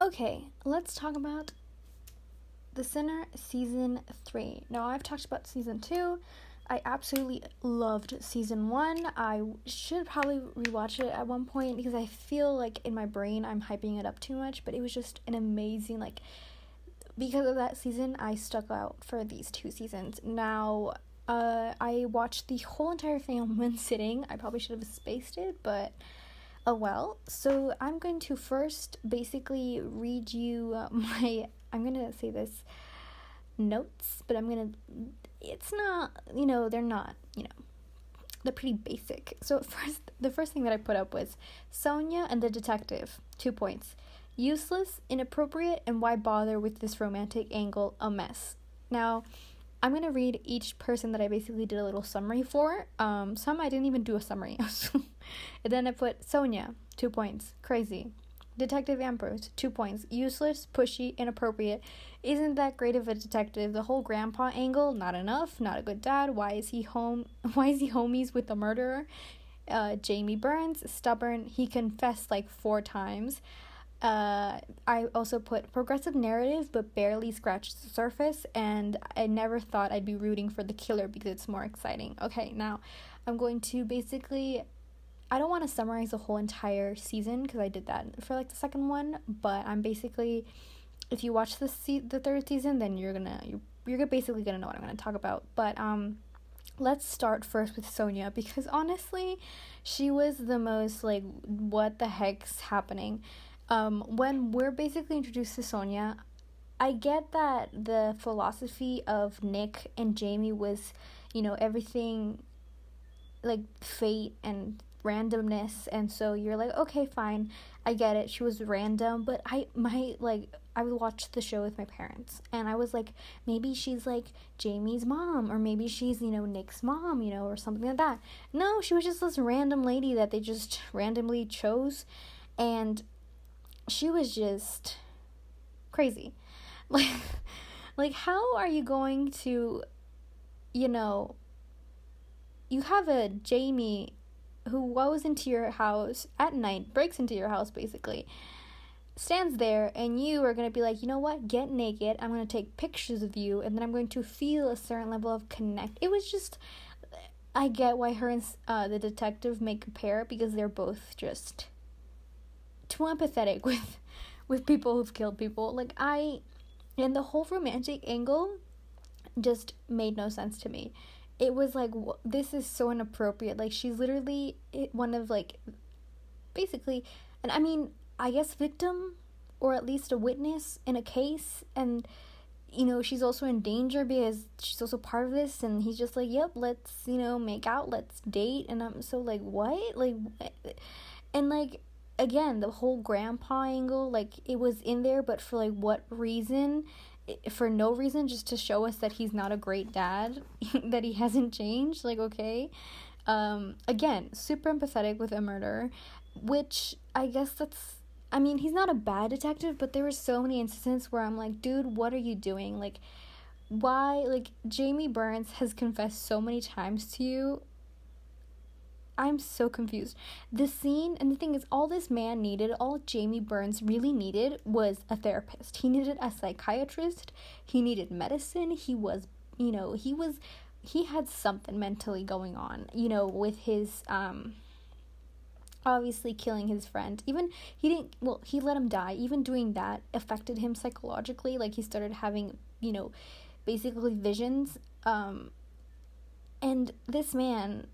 Okay, let's talk about The Sinner Season 3. Now, I've talked about Season 2. I absolutely loved Season 1. I should probably rewatch it at one point because I feel like in my brain I'm hyping it up too much, but it was just an amazing, because of that season, I stuck out for these 2 seasons. Now, I watched the whole entire thing in one sitting. I probably should have spaced it, but oh well. So I'm going to first basically read you I'm going to say this, notes, but it's not, they're not, they're pretty basic. So the first thing that I put up was Sonia and the detective, 2 points. Useless, inappropriate, and why bother with this romantic angle, a mess. Now, I'm going to read each person that I basically did a little summary for. Some I didn't even do a summary. And then I put Sonia, 2 points, crazy. Detective Ambrose, 2 points, useless, pushy, inappropriate. Isn't that great of a detective? The whole grandpa angle, not enough, not a good dad. Why is he homies with the murderer? Jamie Burns, stubborn. He confessed 4 times. I also put progressive narrative, but barely scratched the surface, and I never thought I'd be rooting for the killer because it's more exciting. Okay, now I'm going to basically, I don't want to summarize the whole entire season because I did that for the second one, but I'm basically, if you watch the third season, then you're basically gonna know what I'm gonna talk about. But let's start first with Sonia, because honestly, she was the most what the heck's happening. When we're basically introduced to Sonia, I get that the philosophy of Nick and Jamie was, everything fate and randomness, and so you're okay, fine, I get it, she was random, but I would watch the show with my parents, and I was maybe she's Jamie's mom, or maybe she's, Nick's mom, or something like that. No, she was just this random lady that they just randomly chose, and she was just crazy. How are you going to, you have a Jamie who goes into your house at night, breaks into your house basically, stands there, and you are going to be you know what, get naked, I'm going to take pictures of you, and then I'm going to feel a certain level of connect. It was just, I get why her and the detective make a pair, because they're both just too empathetic with people who've killed people. And the whole romantic angle just made no sense to me. It was this is so inappropriate. She's literally one of basically, and I mean, I guess victim, or at least a witness in a case, and she's also in danger because she's also part of this, and he's just yep, let's make out, let's date, and I'm so what, and again, the whole grandpa angle, it was in there, but for what reason? For no reason, just to show us that he's not a great dad, that he hasn't changed. Okay. Again, super empathetic with a murderer, which I guess he's not a bad detective, but there were so many instances where I'm dude, what are you doing? Why? Jamie Burns has confessed so many times to you. I'm so confused. The scene, and the thing is, all this man needed, all Jamie Burns really needed was a therapist. He needed a psychiatrist. He needed medicine. He had something mentally going on, with his, obviously killing his friend. Even, he let him die. Even doing that affected him psychologically. He started having, basically visions. And this man,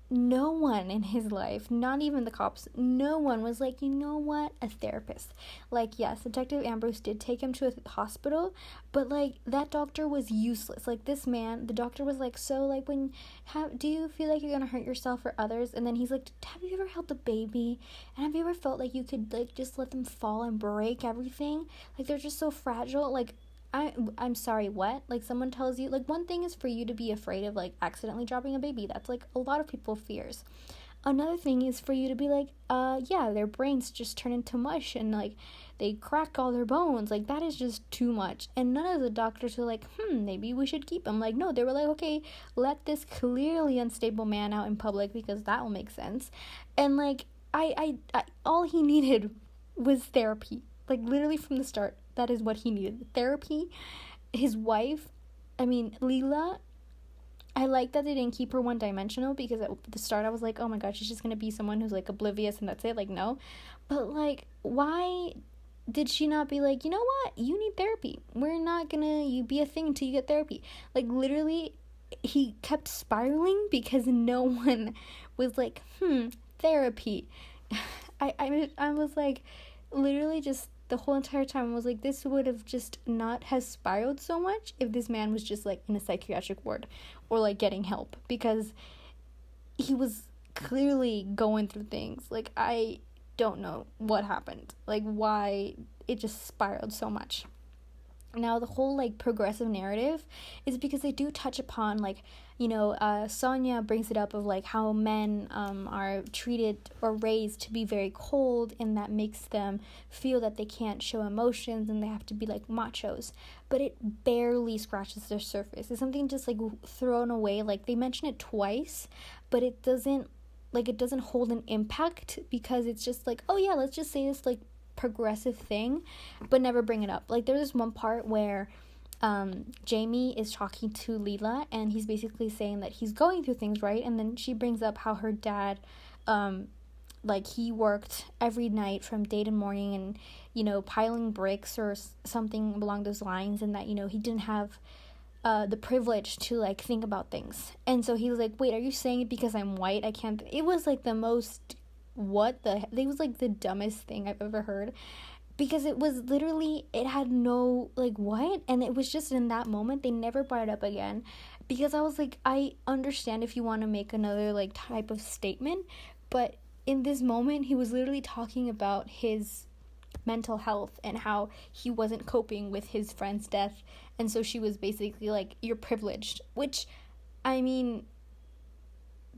no one in his life, not even the cops, no one was you know what, a therapist. Yes, Detective Ambrose did take him to a hospital, but that doctor was useless. This man, the doctor was so do you feel you're gonna hurt yourself or others? And then he's have you ever held a baby, and have you ever felt you could just let them fall and break everything? They're just so fragile. I'm sorry, what? Someone tells you, one thing is for you to be afraid of, accidentally dropping a baby. That's, a lot of people fears. Another thing is for you to be yeah, their brains just turn into mush, and, they crack all their bones. That is just too much. And none of the doctors were maybe we should keep him. No, they were okay, let this clearly unstable man out in public, because that will make sense. And, I all he needed was therapy. Like, literally from the start, that is what he needed. Therapy. His wife, Leela, I like that they didn't keep her one-dimensional, because at the start I was like, oh my god, she's just gonna be someone who's, like, oblivious and that's it. Like, no. But, like, why did she not be like, you know what? You need therapy. We're not gonna you be a thing until you get therapy. Like, literally, he kept spiraling because no one was like, therapy. I was like, literally just the whole entire time I was like, this would have just not has spiraled so much if this man was just, like, in a psychiatric ward or, like, getting help, because he was clearly going through things. Like, I don't know what happened, like, why it just spiraled so much. Now, the whole, like, progressive narrative is because they do touch upon, like, Sonia brings it up of, like, how men are treated or raised to be very cold, and that makes them feel that they can't show emotions and they have to be, like, machos. But it barely scratches their surface. It's something just, like, thrown away. Like, they mention it twice, but it doesn't hold an impact, because it's just like, oh yeah, let's just say this, like, progressive thing, but never bring it up. Like, there's this one part where Jamie is talking to Leela, and he's basically saying that he's going through things, right? And then she brings up how her dad, like, he worked every night from day to morning, and piling bricks or something along those lines, and that he didn't have the privilege to, like, think about things. And so he was like, wait, are you saying it because I'm white? I can't. It was, like, the most, it was, like, the dumbest thing I've ever heard, because it was literally, it had no, like, what? And it was just in that moment. They never brought it up again, because I was like, I understand if you want to make another, like, type of statement, but in this moment, he was literally talking about his mental health and how he wasn't coping with his friend's death, and so she was basically like, you're privileged, which,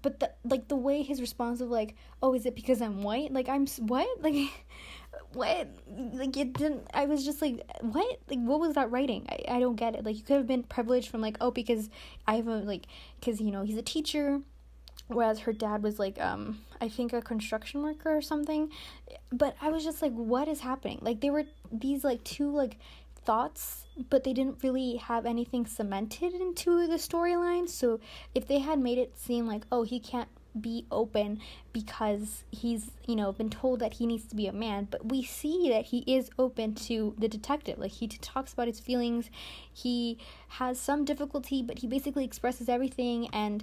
but the way his response of, like, oh, is it because I'm white? Like, I'm what? Like, what? Like, it didn't. I was just like, what? Like, what was that writing? I don't get it. Like, you could have been privileged from, like, oh, because I have because he's a teacher, whereas her dad was, like, I think a construction worker or something. But I was just like, what is happening? Like, they were these, like, two, like, thoughts, but they didn't really have anything cemented into the storyline. So if they had made it seem like, oh, he can't be open because he's been told that he needs to be a man, but we see that he is open to the detective. Like, he talks about his feelings, he has some difficulty, but he basically expresses everything. And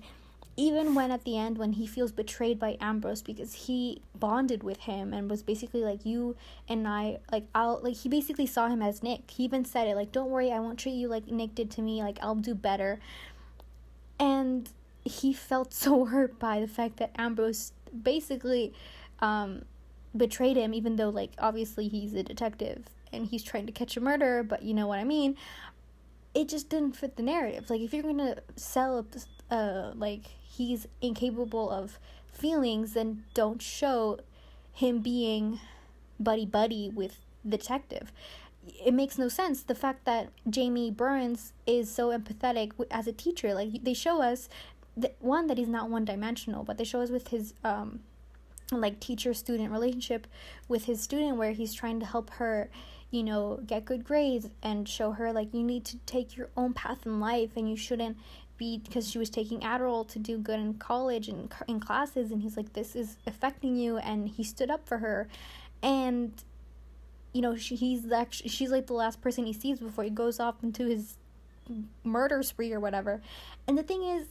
even when at the end, when he feels betrayed by Ambrose, because he bonded with him and was basically like, you and I, like, he basically saw him as Nick. He even said it, like, don't worry, I won't treat you like Nick did to me, like, I'll do better. And he felt so hurt by the fact that Ambrose basically betrayed him, even though, like, obviously he's a detective and he's trying to catch a murderer, but you know what I mean. It just didn't fit the narrative. Like, if you're gonna sell like, he's incapable of feelings, then don't show him being buddy with the detective. It makes no sense. The fact that Jamie Burns is so empathetic as a teacher, like, they show us that he's not one-dimensional, but they show us with his like, teacher-student relationship with his student, where he's trying to help her get good grades, and show her, like, you need to take your own path in life, and you shouldn't be, because she was taking Adderall to do good in college and in classes, and he's like, this is affecting you, and he stood up for her. And she's like the last person he sees before he goes off into his murder spree or whatever. And the thing is,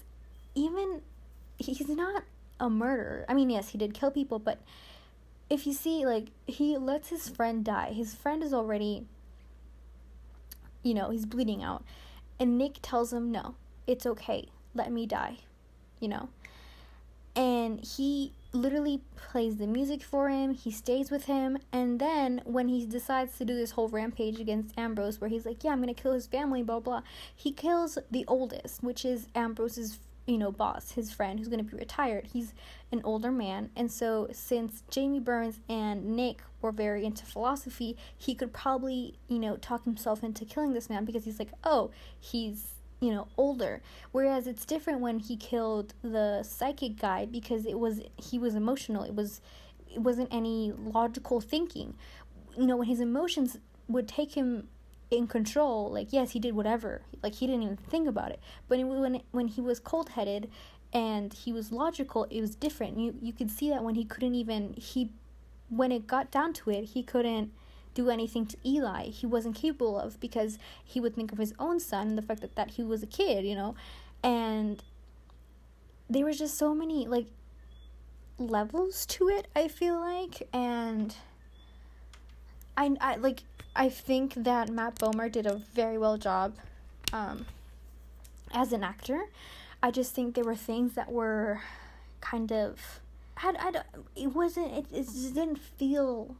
even he's not a murderer. I mean, yes, he did kill people, but if you see, like, he lets his friend die. His friend is already, he's bleeding out, and Nick tells him, no, it's okay, let me die, and he literally plays the music for him, he stays with him, and then when he decides to do this whole rampage against Ambrose, where he's like, yeah, I'm gonna kill his family, blah blah, he kills the oldest, which is Ambrose's boss, his friend, who's going to be retired. He's an older man, and so since Jamie Burns and Nick were very into philosophy, he could probably, talk himself into killing this man, because he's like, oh, he's, older. Whereas it's different when he killed the psychic guy, because he was emotional. It wasn't any logical thinking. when his emotions would take him in control, like, yes, he did whatever, like, he didn't even think about it. But when he was cold-headed and he was logical, it was different. You could see that when he couldn't even, when it got down to it, he couldn't do anything to Eli. He wasn't capable of, because he would think of his own son and the fact that he was a kid, and there was just so many, like, levels to it, I feel like. And I think that Matt Bomer did a very well job as an actor. I just think there were things that were kind of, it just didn't feel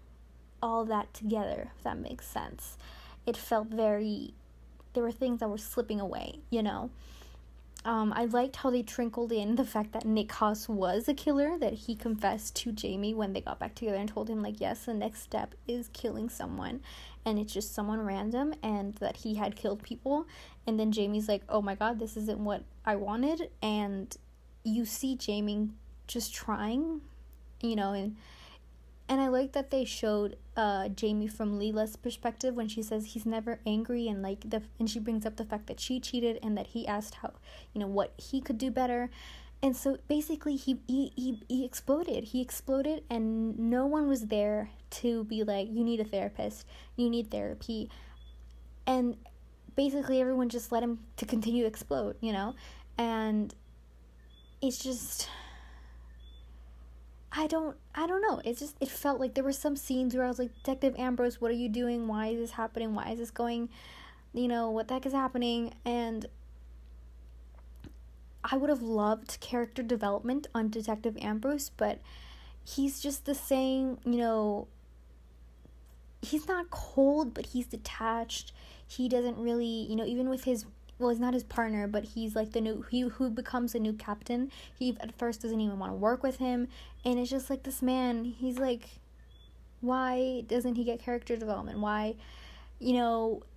all that together, if that makes sense. It felt there were things that were slipping away, I liked how they trickled in the fact that Nick Haas was a killer, that he confessed to Jamie when they got back together and told him, like, yes, the next step is killing someone, and it's just someone random, and that he had killed people. And then Jamie's like, oh my god, this isn't what I wanted. And you see Jamie just trying, and I like that they showed Jamie from Leela's perspective when she says he's never angry, and and she brings up the fact that she cheated and that he asked how, what he could do better. And so basically he exploded. He exploded, and no one was there to be like, you need a therapist, you need therapy. And basically everyone just let him to continue to explode, and it's just, I don't know. It felt like there were some scenes where I was like, Detective Ambrose, what are you doing? Why is this happening? Why is this going, what the heck is happening? And I would have loved character development on Detective Ambrose, but he's just the same, he's not cold, but he's detached. He doesn't really, even with his, well, he's not his partner, but he's like who becomes a new captain. He at first doesn't even want to work with him, and it's just like, this man, he's like, why doesn't he get character development? Why,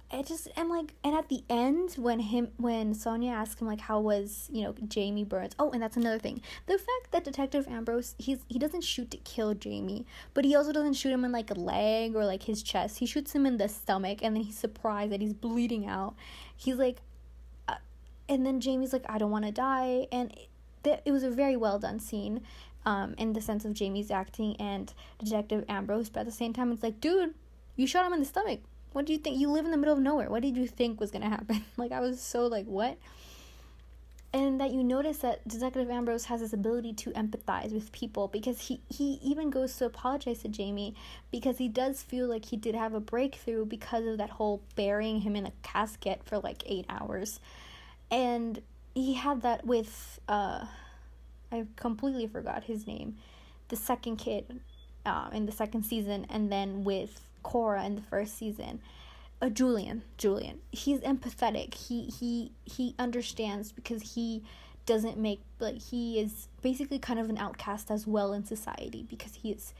it just, and at the end, when Sonia asked him, like, how was, Jamie Burns. Oh, and that's another thing. The fact that Detective Ambrose, he doesn't shoot to kill Jamie, but he also doesn't shoot him in, like, a leg or, like, his chest. He shoots him in the stomach, and then he's surprised that he's bleeding out. He's like, and then Jamie's like, I don't want to die. And it was a very well done scene, in the sense of Jamie's acting and Detective Ambrose. But at the same time, it's like, dude, you shot him in the stomach. What do you think? You live in the middle of nowhere. What did you think was going to happen? Like, I was so like, what? And that you notice that Detective Ambrose has this ability to empathize with people, because he even goes to apologize to Jamie, because he does feel like he did have a breakthrough because of that whole burying him in a casket for like 8 hours. And he had that with, I completely forgot his name, the second kid in the second season, and then with Cora in the first season. Julian. He's empathetic. He understands, because he doesn't make, like, he is basically kind of an outcast as well in society, because he is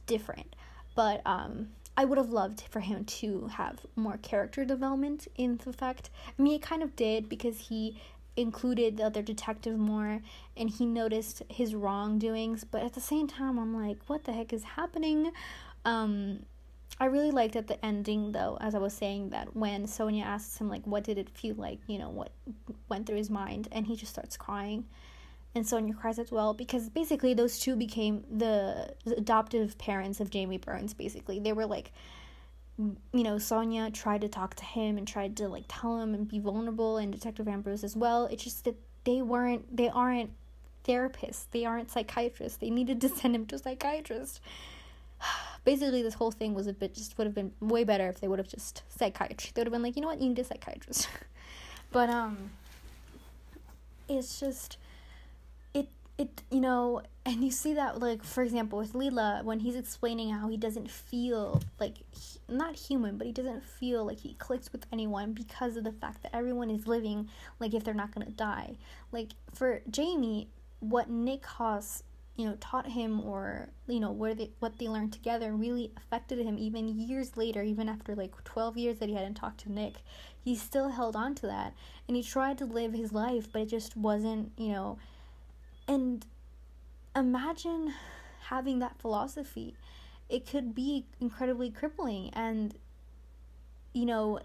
different. But I would have loved for him to have more character development in the fact. I mean, it kind of did, because he included the other detective more, and he noticed his wrongdoings. But at the same time, I'm like, what the heck is happening? I really liked at the ending, though, as I was saying, that when Sonia asks him, like, what did it feel like, what went through his mind, and he just starts crying. And Sonia cries as well, because basically those two became the adoptive parents of Jamie Burns, basically. They were like, Sonia tried to talk to him and tried to, like, tell him and be vulnerable, and Detective Ambrose as well. It's just that they aren't therapists. They aren't psychiatrists. They needed to send him to a psychiatrist. Basically, this whole thing would have been way better if they would have just psychiatry. They would have been like, you know what, you need a psychiatrist. But, it's just, and you see that, like, for example, with Leela, when he's explaining how he doesn't feel, like, not human, but he doesn't feel like he clicks with anyone because of the fact that everyone is living like if they're not gonna die. Like, for Jamie, what Nick Haas, taught him, or, what they learned together really affected him even years later, even after, like, 12 years that he hadn't talked to Nick. He still held on to that, and he tried to live his life, but it just wasn't, and imagine having that philosophy. it could be incredibly crippling. And, you know,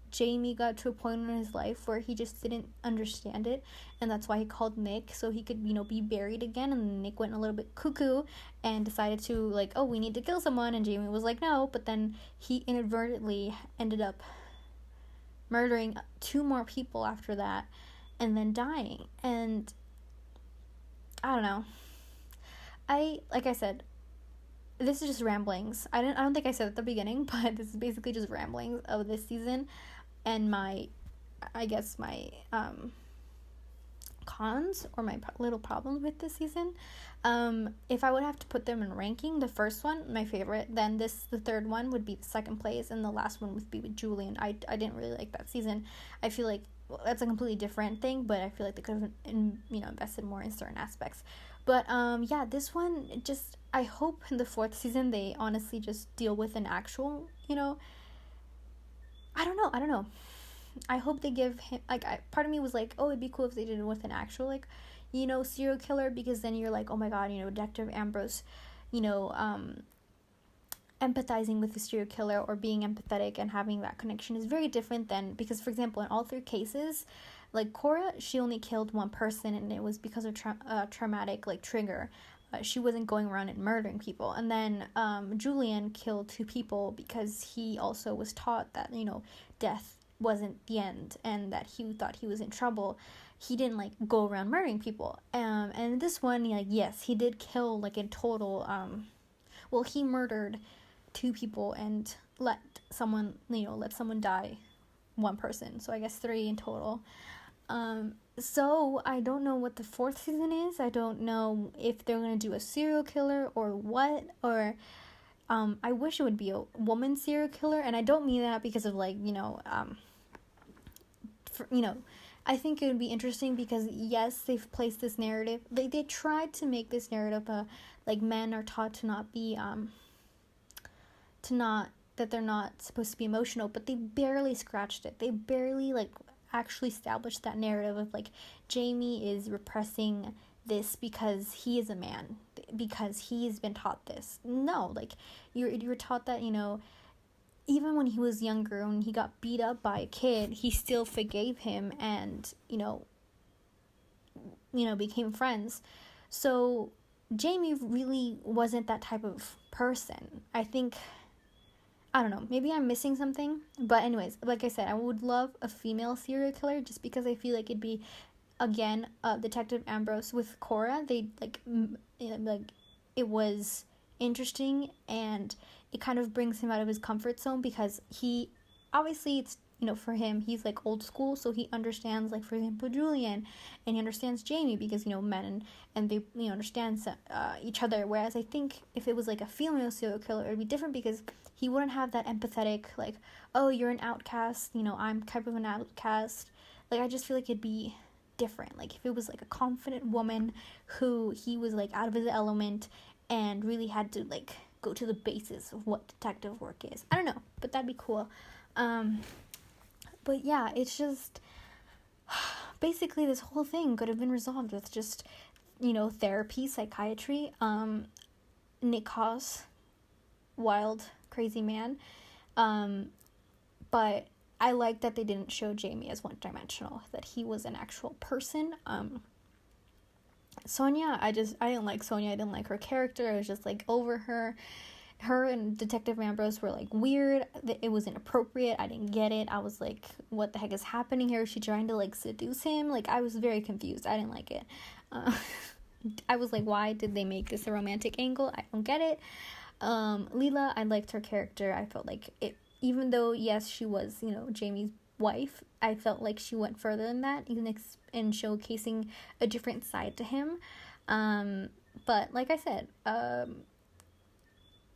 Jamie got to a point in his life where he just didn't understand it, and that's why he called Nick, so he could, be buried again. And Nick went a little bit cuckoo and decided to, like, oh, we need to kill someone, and Jamie was like, no, but then he inadvertently ended up murdering 2 more people after that, and then dying. And I don't know. Like I said, this is just ramblings. I don't think I said at the beginning, but this is basically just ramblings of this season, and my cons or my little problems with this season. If I would have to put them in ranking, the first one, my favorite, then the third one would be the second place, and the last one would be with Julian. I didn't really like that season. I feel like that's a completely different thing, but I feel like they could have invested more in certain aspects. But this one, just, I hope in the 4th season they honestly just deal with an actual, I don't know. I hope they give him, like, part of me was like, oh, it'd be cool if they did it with an actual, like, serial killer, because then you're like, oh my god, Detective Ambrose, empathizing with the serial killer or being empathetic and having that connection is very different than, because, for example, in all 3 cases, like, Cora, she only killed 1 person, and it was because of traumatic, like, trigger. She wasn't going around and murdering people. And then Julian killed 2 people because he also was taught that, death wasn't the end, and that he thought he was in trouble. He didn't, like, go around murdering people. And this one, like, yes, he did kill, like, in total, he murdered 2 people and let someone die, 1 person. So I guess 3 in total. So I don't know what the 4th season is. I don't know if they're going to do a serial killer or what, or I wish it would be a woman serial killer, and I don't mean that because of, like, I think it would be interesting because, yes, they've placed this narrative, they tried to make this narrative, like, men are taught to not be, that they're not supposed to be emotional, but they barely scratched it. They barely, like, actually established that narrative of, like, Jamie is repressing this because he is a man, because he's been taught this. No, like, you're taught that, even when he was younger, when he got beat up by a kid, he still forgave him and, became friends. So Jamie really wasn't that type of person. I think, I don't know, maybe I'm missing something, but anyways, like I said, I would love a female serial killer, just because I feel like it'd be, again, Detective Ambrose with Cora. They, like, it was interesting, and it kind of brings him out of his comfort zone, because he, obviously, it's, for him, he's, like, old school, so he understands, like, for example, Julian, and he understands Jamie, because, men, and they, understand each other, whereas I think if it was, like, a female serial killer, it would be different, because he wouldn't have that empathetic, like, oh, you're an outcast, I'm type of an outcast. Like, I just feel like it'd be different. Like, if it was, like, a confident woman who he was, like, out of his element and really had to, like, go to the basis of what detective work is. I don't know, but that'd be cool. But yeah, it's just, basically this whole thing could have been resolved with just, therapy, psychiatry, Nick Haas, wild, crazy man. But I like that they didn't show Jamie as one-dimensional, that he was an actual person. Sonia, I didn't like Sonia. I didn't like her character. I was just, like, over her. Her and Detective Ambrose were, like, weird. It was inappropriate. I didn't get it. I was like, what the heck is happening here? Is she trying to, like, seduce him? Like, I was very confused. I didn't like it. I was like, why did they make this a romantic angle? I don't get it. Leela, I liked her character. I felt like it, even though, yes, she was, Jamie's wife, I felt like she went further than that, even in showcasing a different side to him. But like I said,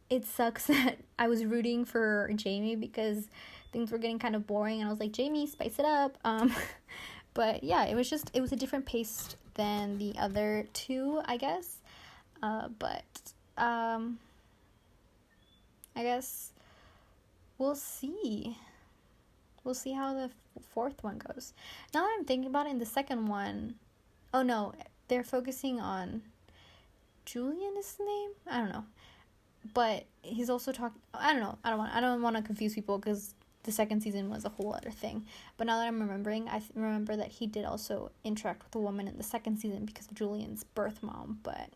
it sucks that I was rooting for Jamie because things were getting kind of boring, and I was like, Jamie, spice it up. But yeah, it was a different pace than the other 2, I guess. But I guess we'll see. We'll see how the 4th one goes. Now that I'm thinking about it, in the second one, oh no, they're focusing on Julian is the name? I don't know. But he's also I don't know. I don't want to confuse people because the second season was a whole other thing. But now that I'm remembering, I remember that he did also interact with a woman in the second season because of Julian's birth mom. But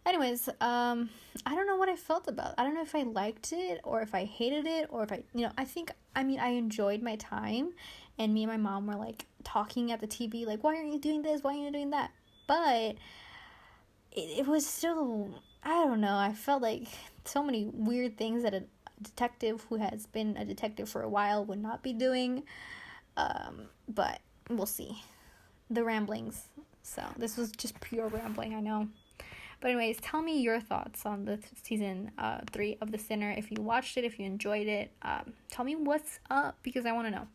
anyways, I don't know what I felt about. I don't know if I liked it or if I hated it or if I enjoyed my time, and me and my mom were like talking at the TV like, why aren't you doing this? Why aren't you doing that? But it was still, I don't know, I felt like so many weird things that a detective who has been a detective for a while would not be doing. But we'll see. The ramblings. So this was just pure rambling, I know. But anyways, tell me your thoughts on the season 3 of The Sinner. If you watched it, if you enjoyed it, tell me what's up because I want to know.